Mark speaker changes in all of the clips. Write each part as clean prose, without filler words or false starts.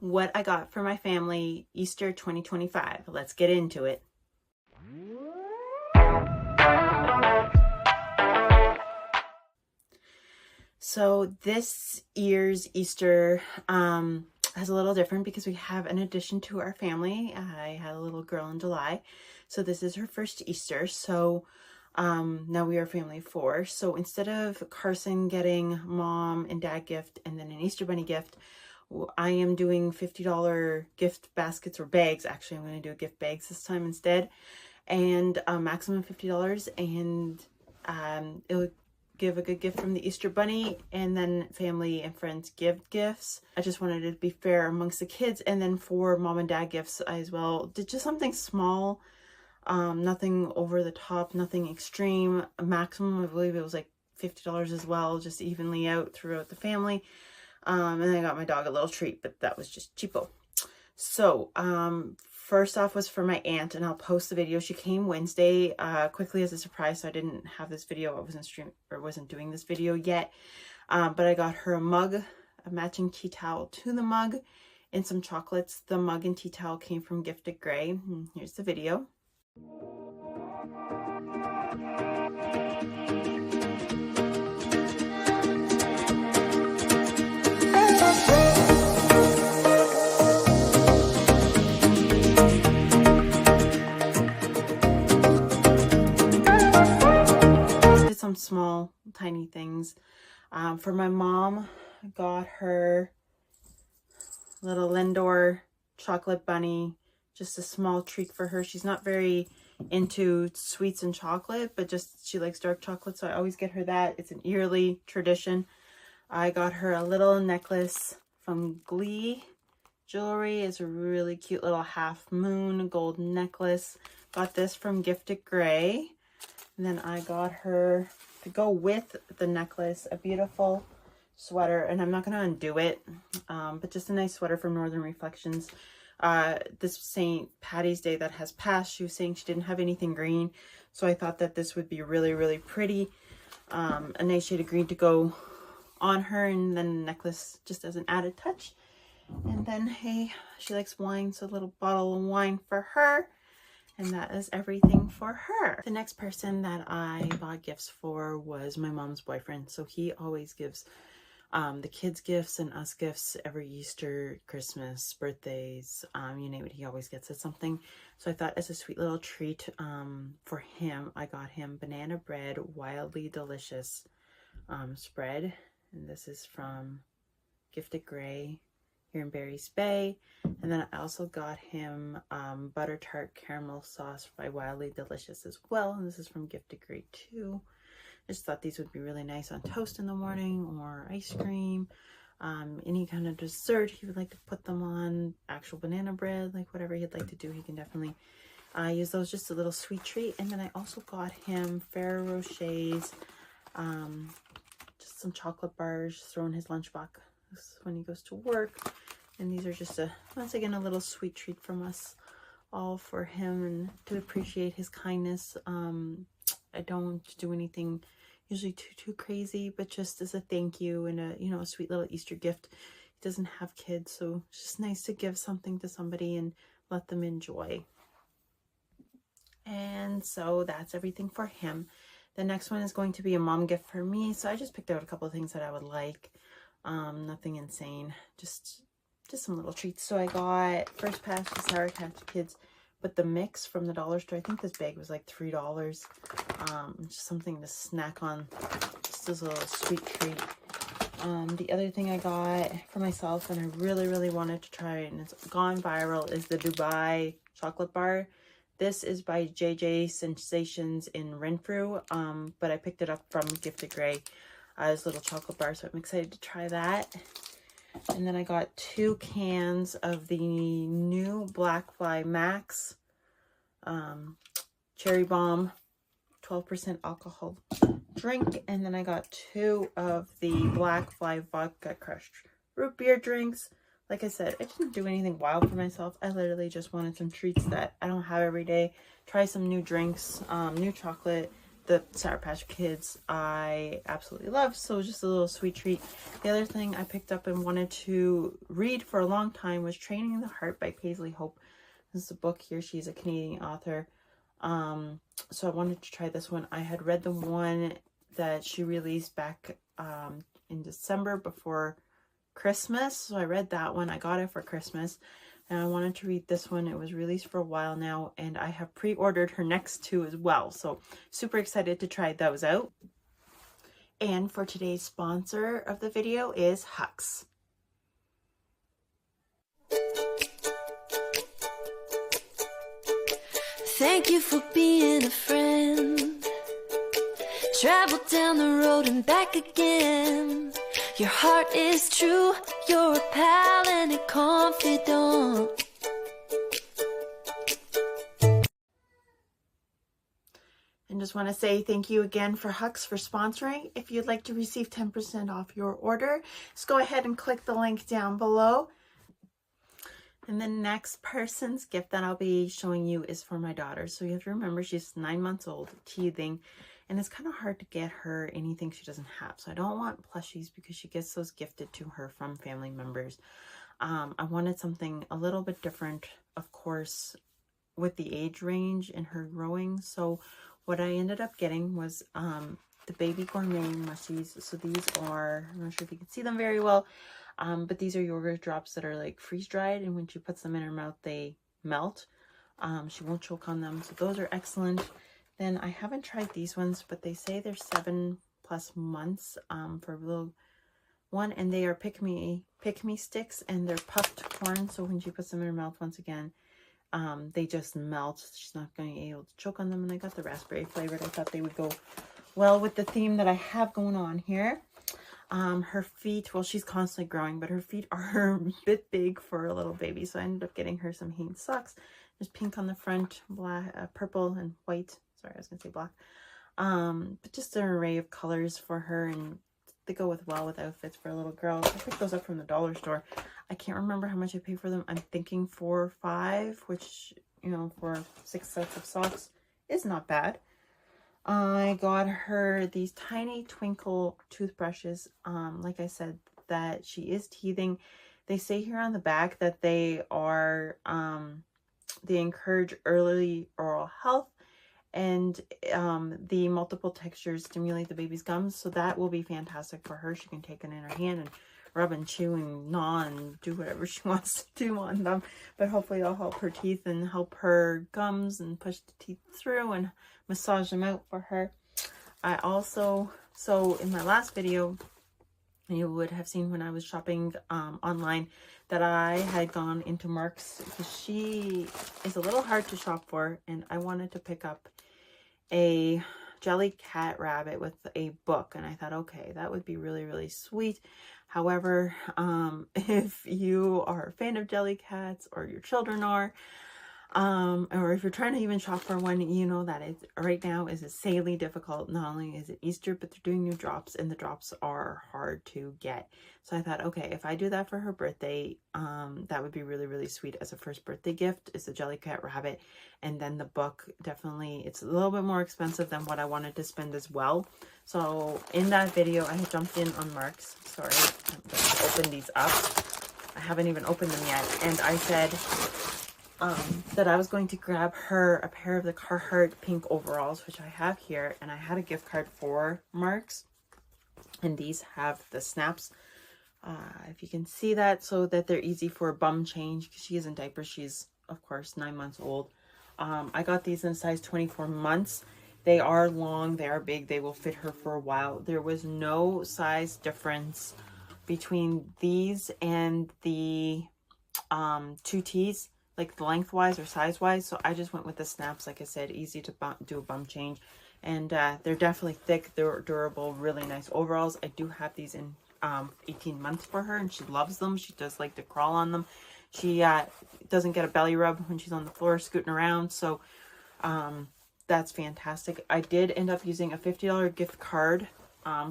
Speaker 1: what I got for my family Easter 2025. Let's get into it. So this year's Easter is a little different because we have an addition to our family. I had a little girl in July, so this is her first Easter. So now we are a family of 4. So instead of Carson getting mom and dad gift and then an Easter bunny gift, I am doing $50 gift baskets or bags. Actually, I'm going to do gift bags this time instead, and maximum $50, and it'll give a good gift from the Easter bunny, and then family and friends give gifts. I just wanted it to be fair amongst the kids, and then for mom and dad gifts I as well did just something small, nothing over the top, nothing extreme. A maximum, I believe it was like $50 as well, just evenly out throughout the family. And then I got my dog a little treat, but that was just cheapo. So first off was for my aunt, and I'll post the video. She came Wednesday quickly as a surprise, so I didn't have this video. I wasn't doing this video yet, but I got her a mug, a matching tea towel to the mug, and some chocolates. The mug and tea towel came from Gifted Gray. Here's the video. Some small tiny things. For my mom, I got her little Lindor chocolate bunny, just a small treat for her. She's not very into sweets and chocolate, but just she likes dark chocolate, so I always get her that. It's an yearly tradition. I got her a little necklace from Glee Jewelry. It's a really cute little half moon gold necklace. Got this from Gifted Gray. And then I got her, to go with the necklace, a beautiful sweater. And I'm not going to undo it, but just a nice sweater from Northern Reflections. This St. Patty's Day that has passed, she was saying she didn't have anything green. So I thought that this would be really, really pretty. A nice shade of green to go on her. And then the necklace just as an added touch. And then, hey, she likes wine, so a little bottle of wine for her. And that is everything for her. The next person that I bought gifts for was my mom's boyfriend. So he always gives the kids gifts and us gifts every Easter, Christmas, birthdays, you name it, he always gets us something. So I thought as a sweet little treat for him, I got him banana bread, wildly delicious spread. And this is from Gifted Gray here in Barry's Bay. And then I also got him butter tart caramel sauce by Wildly Delicious as well, and this is from Gifted Gray too. I just thought these would be really nice on toast in the morning, or ice cream, any kind of dessert he would like to put them on, actual banana bread, like whatever he'd like to do, he can definitely use those. Just a little sweet treat. And then I also got him Ferrero Rocher's, just some chocolate bars, throw in his lunchbox when he goes to work. And these are just once again a little sweet treat from us all for him, and to appreciate his kindness. I don't do anything usually too crazy, but just as a thank you and a sweet little Easter gift. He doesn't have kids, so it's just nice to give something to somebody and let them enjoy. And so that's everything for him. The next one is going to be a mom gift for me. So I just picked out a couple of things that I would like. Nothing insane, just some little treats. So I got First Pass to Sour Patch Kids, but the mix from the dollar store. I think this bag was like $3. Just something to snack on, just as a little sweet treat. The other thing I got for myself, and I really wanted to try it, and it's gone viral, is the Dubai chocolate bar. This is by JJ Sensations in Renfrew, but I picked it up from Gifted Gray as little chocolate bar, so I'm excited to try that. And then I got 2 cans of the new Black Fly Max Cherry Bomb 12% alcohol drink. And then I got 2 of the Black Fly Vodka Crushed root beer drinks. Like I said, I didn't do anything wild for myself. I literally just wanted some treats that I don't have every day. Try some new drinks, new chocolate, the Sour Patch Kids I absolutely love, so just a little sweet treat. The other thing I picked up and wanted to read for a long time was Training the Heart by Paisley Hope. This is a book here. She's a Canadian author. So I wanted to try this one. I had read the one that she released back in December before Christmas. So I read that one. I got it for Christmas. And I wanted to read this one. It was released for a while now, and I have pre-ordered her next two as well. So super excited to try those out. And for today's sponsor of the video is Hux.
Speaker 2: Thank you for being a friend. Travel down the road and back again. Your heart is true, you're a pal and a confidant.
Speaker 1: And just want to say thank you again for Hux for sponsoring. If you'd like to receive 10% off your order, just go ahead and click the link down below. And the next person's gift that I'll be showing you is for my daughter. So you have to remember she's 9 months old, teething, and it's kind of hard to get her anything she doesn't have. So I don't want plushies because she gets those gifted to her from family members. I wanted something a little bit different, of course, with the age range and her growing. So what I ended up getting was the Baby Gourmet mushies. So these are, I'm not sure if you can see them very well, but these are yogurt drops that are like freeze-dried, and when she puts them in her mouth, they melt. She won't choke on them, so those are excellent. Then I haven't tried these ones, but they say they're 7+ months for a little one, and they are pick-me sticks, and they're puffed corn, so when she puts them in her mouth, once again, they just melt. She's not going to be able to choke on them. And I got the raspberry flavored. I thought they would go well with the theme that I have going on here. Her feet, well, she's constantly growing, but her feet are a bit big for a little baby, so I ended up getting her some Hanes socks. There's pink on the front, black, purple and white. Sorry, I was gonna say black. But just an array of colors for her, and they go well with outfits for a little girl. I picked those up from the dollar store. I can't remember how much I paid for them. I'm thinking $4 or $5, which, you know, for 6 sets of socks is not bad. I got her these tiny twinkle toothbrushes. Like I said, that she is teething. They say here on the back that they are, they encourage early oral health, and the multiple textures stimulate the baby's gums. So that will be fantastic for her. She can take it in her hand and rub and chew and gnaw and do whatever she wants to do on them. But hopefully it'll help her teeth and help her gums and push the teeth through and massage them out for her. I also, so in my last video, you would have seen when I was shopping online that I had gone into Mark's, because she is a little hard to shop for, and I wanted to pick up a jelly cat rabbit with a book, and I thought, okay, that would be really, really sweet. However, if you are a fan of jelly cats, or your children are, or if you're trying to even shop for one, you know that it right now is insanely difficult. Not only is it Easter, but they're doing new drops, and the drops are hard to get. So I thought, okay, if I do that for her birthday, that would be really, really sweet as a first birthday gift, is the jelly cat rabbit. And then the book, definitely, it's a little bit more expensive than what I wanted to spend as well. So in that video, I had jumped in on Mark's. Sorry, I'm going to open these up. I haven't even opened them yet. And I said that I was going to grab her a pair of the Carhartt pink overalls, which I have here. And I had a gift card for Mark's. And these have the snaps. If you can see that, so that they're easy for a bum change, because she is in diapers. She's, of course, 9 months old. I got these in size 24 months. They are long, they are big, they will fit her for a while. There was no size difference between these and the 2Ts, like lengthwise or size-wise. So I just went with the snaps, like I said, easy to do a bum change. And they're definitely thick, they're durable, really nice overalls. I do have these in 18 months for her, and she loves them. She does like to crawl on them. She doesn't get a belly rub when she's on the floor scooting around. So that's fantastic. I did end up using a $50 gift card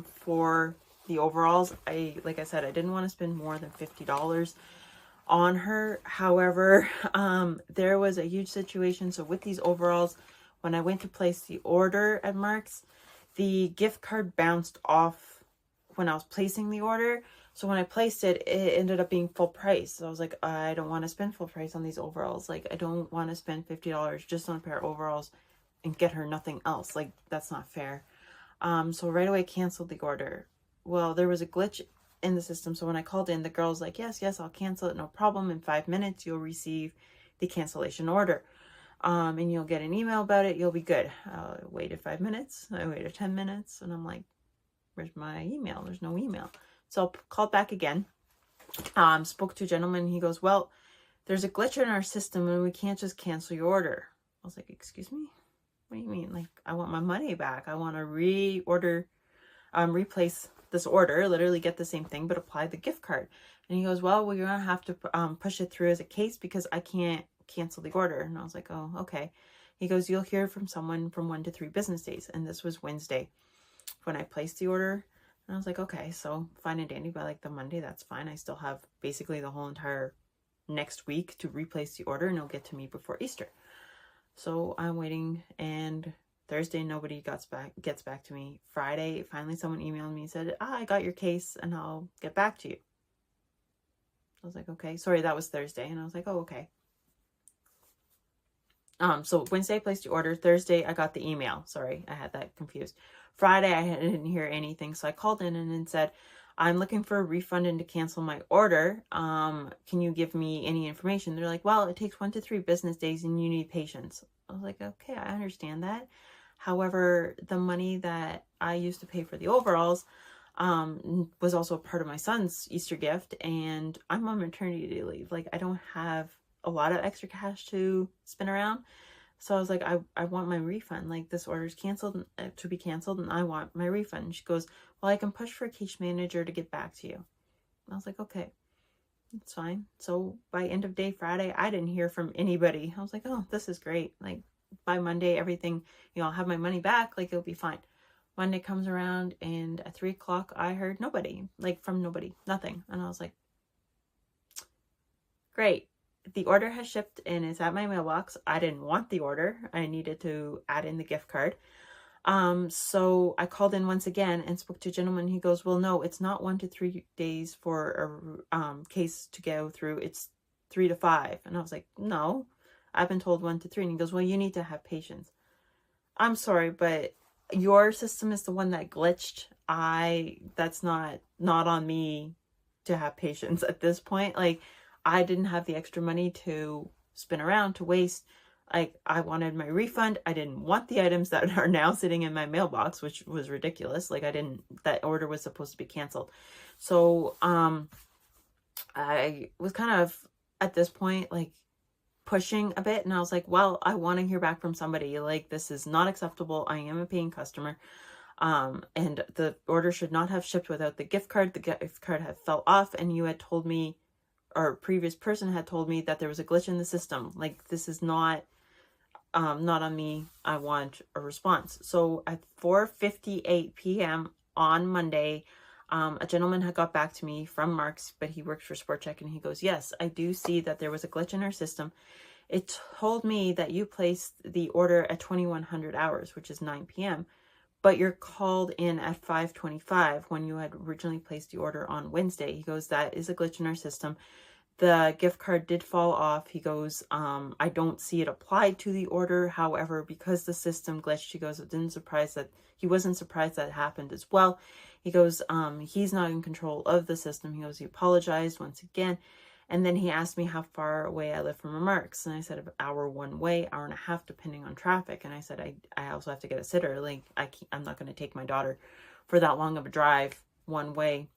Speaker 1: for the overalls. Like I said, I didn't want to spend more than $50 on her. However, there was a huge situation. So with these overalls, when I went to place the order at Mark's, the gift card bounced off when I was placing the order. So when I placed it, it ended up being full price. So I was like, I don't want to spend full price on these overalls. Like, I don't want to spend $50 just on a pair of overalls and get her nothing else. Like, that's not fair. So right away canceled the order. Well, there was a glitch in the system. So when I called in, the girl's like, yes, I'll cancel it. No problem. In 5 minutes, you'll receive the cancellation order. And you'll get an email about it. You'll be good. I waited 5 minutes. I waited 10 minutes. And I'm like, where's my email? There's no email. So I called back again. Spoke to a gentleman. He goes, well, there's a glitch in our system and we can't just cancel your order. I was like, excuse me? What do you mean? Like, I want my money back. I want to reorder, replace this order, literally get the same thing, but apply the gift card. And he goes, well, we're going to have to push it through as a case because I can't cancel the order. And I was like, oh, okay. He goes, you'll hear from someone from 1 to 3 business days. And this was Wednesday when I placed the order. And I was like, okay, so fine and dandy. By like the Monday, that's fine. I still have basically the whole entire next week to replace the order and it'll get to me before Easter. So I'm waiting, and Thursday nobody gets back to me. Friday, finally someone emailed me and said, I got your case and I'll get back to you. I was like, okay. Sorry, that was Thursday. And I was like, oh, okay. So Wednesday I placed the order. Thursday I got the email. Sorry, I had that confused. Friday I didn't hear anything. So I called in and said, I'm looking for a refund and to cancel my order. Can you give me any information? They're like, well, it takes 1 to 3 business days and you need patience. I was like, okay, I understand that. However, the money that I used to pay for the overalls was also part of my son's Easter gift, and I'm on maternity leave. Like, I don't have a lot of extra cash to spin around. So I was like, I want my refund. Like, this order is canceled, to be canceled, and I want my refund. And she goes, well, I can push for a case manager to get back to you. And I was like, okay, that's fine. So by end of day Friday, I didn't hear from anybody. I was like, oh, this is great. Like, by Monday, everything, I'll have my money back. Like, it'll be fine. Monday comes around, and at 3 o'clock, I heard nobody. Like, from nobody. Nothing. And I was like, great. The order has shipped and it's at my mailbox. I didn't want the order. I needed to add in the gift card. So I called in once again and spoke to a gentleman. He goes, well, no, it's not 1 to 3 days for a case to go through. It's 3 to 5. And I was like, no, I've been told 1 to 3. And he goes, well, you need to have patience. I'm sorry, but your system is the one that glitched. That's not on me to have patience at this point. Like, I didn't have the extra money to spin around, to waste. Like, I wanted my refund. I didn't want the items that are now sitting in my mailbox, which was ridiculous. Like, that order was supposed to be canceled. So, I was kind of, at this point, like, pushing a bit. And I was like, well, I want to hear back from somebody. Like, this is not acceptable. I am a paying customer. And the order should not have shipped without the gift card. The gift card had fell off, and you had told me, or a previous person had told me, that there was a glitch in the system. Like, this is not on me. I want a response. So at 4:58 p.m. on Monday, a gentleman had got back to me from Mark's, but he works for Sport Check, and he goes, yes, I do see that there was a glitch in our system. It told me that you placed the order at 2100 hours, which is 9 p.m., but you're called in at 5:25 when you had originally placed the order on Wednesday. He goes, that is a glitch in our system. The gift card did fall off. He goes, I don't see it applied to the order. However, because the system glitched, he goes, he wasn't surprised that happened as well. He goes, he's not in control of the system. He goes, he apologized once again. And then he asked me how far away I live from Remarks. And I said, an hour one way, hour and a half, depending on traffic. And I said, I also have to get a sitter. Like, I'm not going to take my daughter for that long of a drive one way,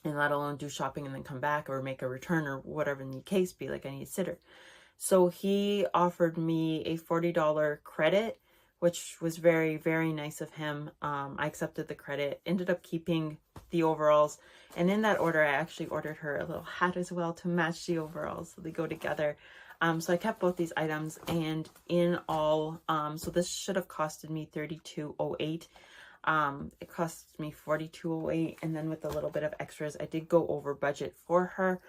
Speaker 1: and let alone do shopping and then come back or make a return or whatever the case be. Like, I need a sitter. So he offered me a $40 credit, which was very, very nice of him. I accepted the credit, ended up keeping the overalls. And in that order, I actually ordered her a little hat as well to match the overalls, so they go together. So I kept both these items, and in all, so this should have costed me $32.08. It cost me $42.08, and then with a little bit of extras, I did go over budget for her.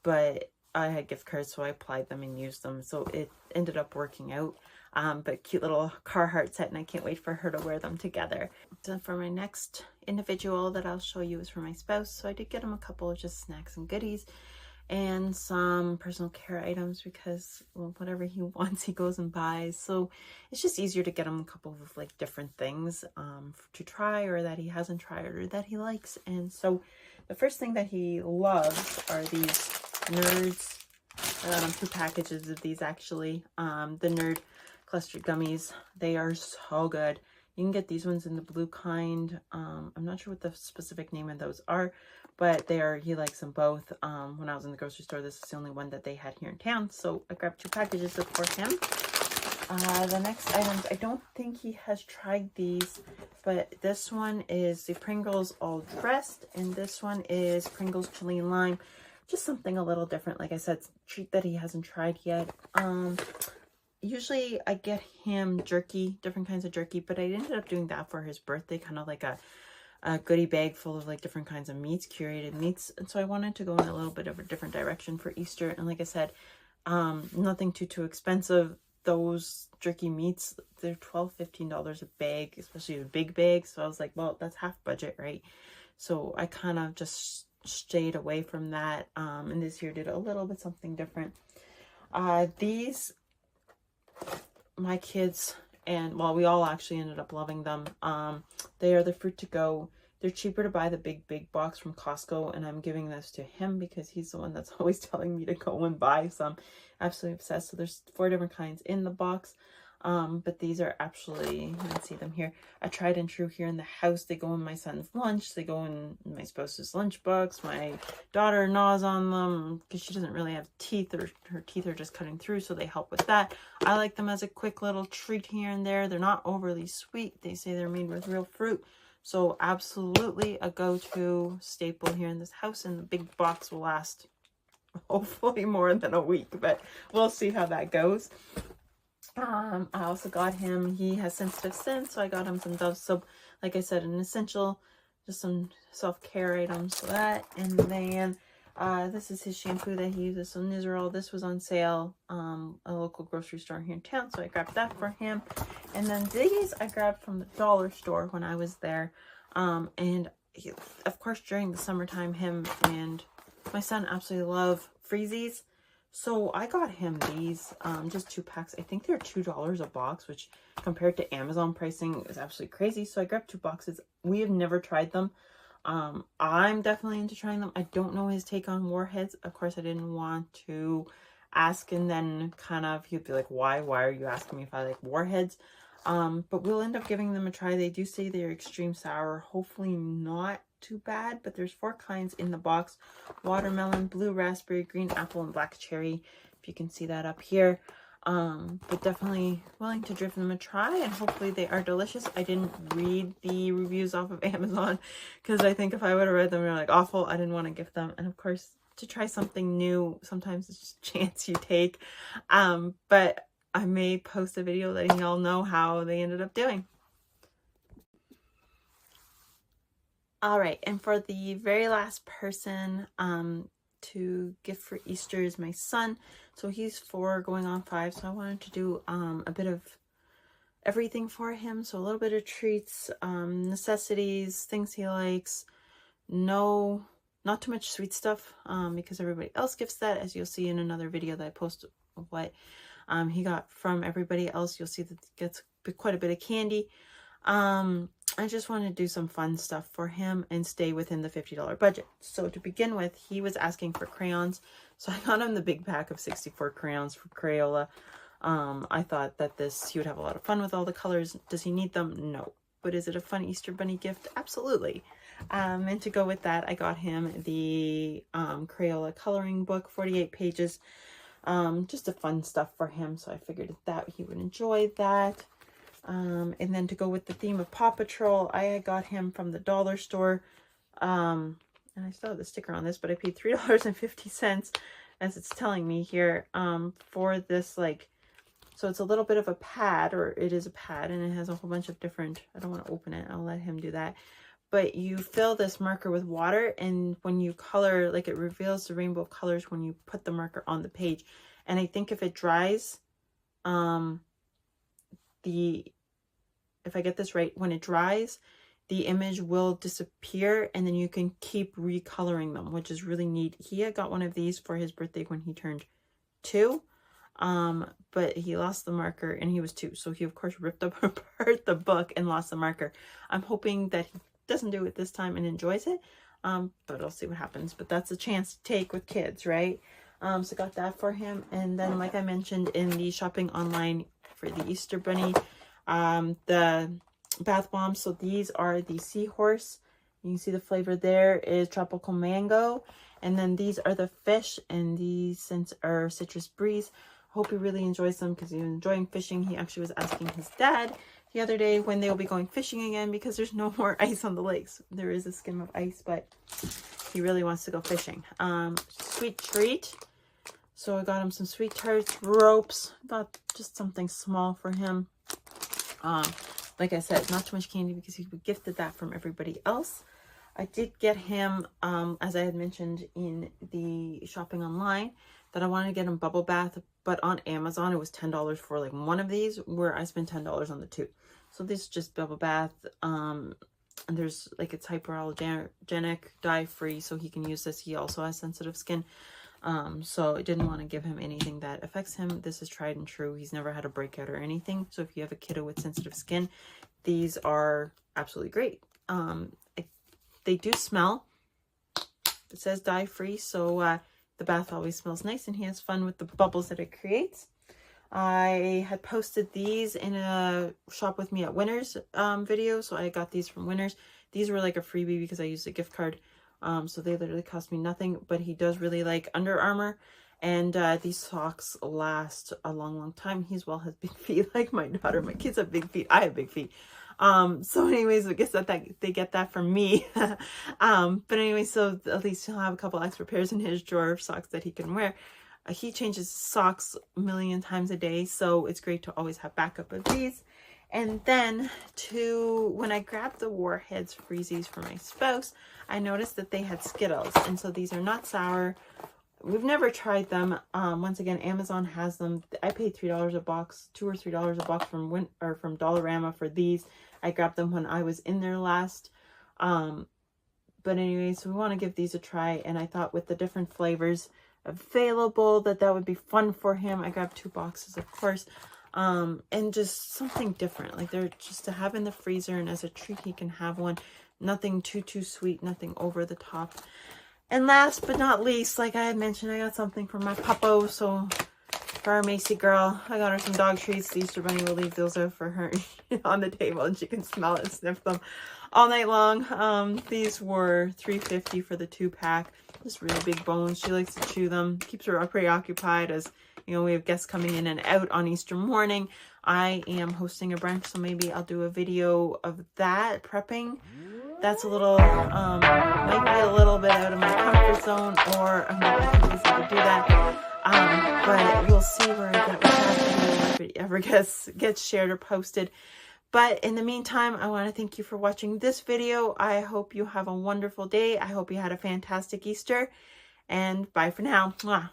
Speaker 1: But I had gift cards, so I applied them and used them. So it ended up working out. But cute little Carhartt set, and I can't wait for her to wear them together. So for my next individual that I'll show you is for my spouse. So I did get him a couple of just snacks and goodies and some personal care items because, well, whatever he wants he goes and buys. So it's just easier to get him a couple of like different things to try, or that he hasn't tried, or that he likes. And so the first thing that he loves are these Nerds. I got him 2 packages of these actually. The Nerd clustered gummies. They are so good. You can get these ones in the blue kind. I'm not sure what the specific name of those are, but he likes them both. When I was in the grocery store, this is the only one that they had here in town, so I grabbed 2 packages for him. The next items, I don't think he has tried these, but this one is the Pringles All Dressed, and this one is Pringles Chili and Lime. Just something a little different. Like I said, treat that he hasn't tried yet. Usually I get him jerky, different kinds of jerky, but I ended up doing that for his birthday, kind of like a goodie bag full of like different kinds of meats, curated meats. And so I wanted to go in a little bit of a different direction for Easter. And like I said, nothing too expensive. Those jerky meats, they're $12-15 a bag, especially a big bag. So I was like, well, that's half budget, right? So I kind of just stayed away from that. And this year did a little bit something different. These, my kids, and well, we all actually ended up loving them. They are the Fruit to Go. They're cheaper to buy the big box from Costco, and I'm giving this to him because he's the one that's always telling me to go and buy some. Absolutely obsessed. So there's 4 different kinds in the box. But these are actually, you can see them here, a tried and true here in the house. They go in my son's lunch. They go in my spouse's lunchbox. My daughter gnaws on them because she doesn't really have teeth, or her teeth are just cutting through, so they help with that. I like them as a quick little treat here and there. They're not overly sweet. They say they're made with real fruit. So absolutely a go-to staple here in this house, and the big box will last hopefully more than a week, but we'll see how that goes. I also got him, he has sensitive skin, so I got him some Dove soap. Like I said, an essential, just some self-care items for that. And then this is his shampoo that he uses, so Nizoral. This was on sale a local grocery store here in town, so I grabbed that for him. And then these I grabbed from the dollar store when I was there. And of course, during the summertime, him and my son absolutely love Freezies. So I got him these, just 2 packs. I think they're $2 a box, which compared to Amazon pricing is absolutely crazy. So I grabbed 2 boxes. We have never tried them. I'm definitely into trying them. I don't know his take on Warheads. Of course, I didn't want to ask and then kind of, he'd be like, why are you asking me if I like Warheads? But we'll end up giving them a try. They do say they're extreme sour. Hopefully not too bad, but there's 4 kinds in the box: watermelon, blue raspberry, green apple, and black cherry, if you can see that up here. But definitely willing to give them a try, and hopefully they are delicious. I didn't read the reviews off of Amazon because I think if I would have read them, they're like awful. I didn't want to gift them. And of course, to try something new, sometimes it's just a chance you take. But I may post a video letting y'all know how they ended up doing. All right, and for the very last person to gift for Easter is my son. So he's 4 going on 5, so I wanted to do a bit of everything for him. So a little bit of treats, necessities, things he likes. No, not too much sweet stuff because everybody else gifts that, as you'll see in another video that I post of what he got from everybody else. You'll see that he gets quite a bit of candy. I just want to do some fun stuff for him and stay within the $50 budget. So to begin with, he was asking for crayons. So I got him the big pack of 64 crayons for Crayola. I thought that he would have a lot of fun with all the colors. Does he need them? No. But is it a fun Easter bunny gift? Absolutely. And to go with that, I got him the Crayola coloring book, 48 pages. Just a fun stuff for him. So I figured that he would enjoy that. And then to go with the theme of Paw Patrol, I got him from the dollar store. And I still have the sticker on this, but I paid $3.50, as it's telling me here, for this, like, so it's a little bit of a pad, or it is a pad, and it has a whole bunch of different, I don't want to open it, I'll let him do that. but you fill this marker with water, and when you color, like, it reveals the rainbow of colors when you put the marker on the page. And I think if it dries, if I get this right, when it dries, the image will disappear, and then you can keep recoloring them, which is really neat. He had got one of these for his birthday when he turned 2, but he lost the marker, and he was 2, so he of course ripped apart the book and lost the marker. I'm hoping that he doesn't do it this time and enjoys it, but I'll see what happens. But that's a chance to take with kids, right? So got that for him. And then, like I mentioned in the shopping online for the Easter Bunny, the bath bombs. So these are the seahorse. You can see the flavor there is tropical mango. And then these are the fish, and these are citrus breeze. Hope he really enjoys them because he's enjoying fishing. He actually was asking his dad the other day when they'll be going fishing again, because there's no more ice on the lakes. There is a skim of ice, but he really wants to go fishing. Sweet treat. So I got him some sweet tarts, ropes. Got just something small for him. Like I said, not too much candy because he gifted that from everybody else. I did get him, as I had mentioned in the shopping online, that I wanted to get him bubble bath, but on Amazon it was $10 for like one of these, where I spent $10 on the 2. So this is just bubble bath, and there's like, it's hypoallergenic, dye free, so he can use this. He also has sensitive skin, so I didn't want to give him anything that affects him. This is tried and true. He's never had a breakout or anything. So if you have a kiddo with sensitive skin, these are absolutely great. They do smell. It says dye free, so the bath always smells nice, and he has fun with the bubbles that it creates. I had posted these in a shop with me at Winners video, so I got these from Winners. These were like a freebie because I used a gift card, so they literally cost me nothing. But he does really like Under Armour, and these socks last a long time. He as well has big feet like my daughter. My kids have big feet. I have big feet. So anyways, I guess that they get that from me. But anyway, so at least he'll have a couple extra pairs in his drawer of socks that he can wear. He changes socks a million times a day, so it's great to always have backup of these. And then when I grabbed the Warheads Freezies for my spouse, I noticed that they had Skittles, and so these are not sour. We've never tried them. Once again, Amazon has them. I paid $3 a box, $2 or $3 a box from Dollarama for these. I grabbed them when I was in there last. But anyways, so we want to give these a try, and I thought with the different flavors available that would be fun for him. I grabbed 2 boxes, of course, and just something different. Like, they're just to have in the freezer, and as a treat he can have one. Nothing too sweet, nothing over the top. And last but not least, like I had mentioned, I got something for my puppo. So for our Macy girl, I got her some dog treats. The Easter Bunny will leave those out for her on the table, and she can smell and sniff them all night long. These were $3.50 for the 2-pack. Just really big bones. She likes to chew them. Keeps her preoccupied, as you know, we have guests coming in and out on Easter morning. I am hosting a brunch, so maybe I'll do a video of that, prepping. That's a little, might be a little bit out of my comfort zone, or I'm not too busy to do that. But we'll see where I get with that, if it ever gets shared or posted. But in the meantime, I want to thank you for watching this video. I hope you have a wonderful day. I hope you had a fantastic Easter, and bye for now. Mwah.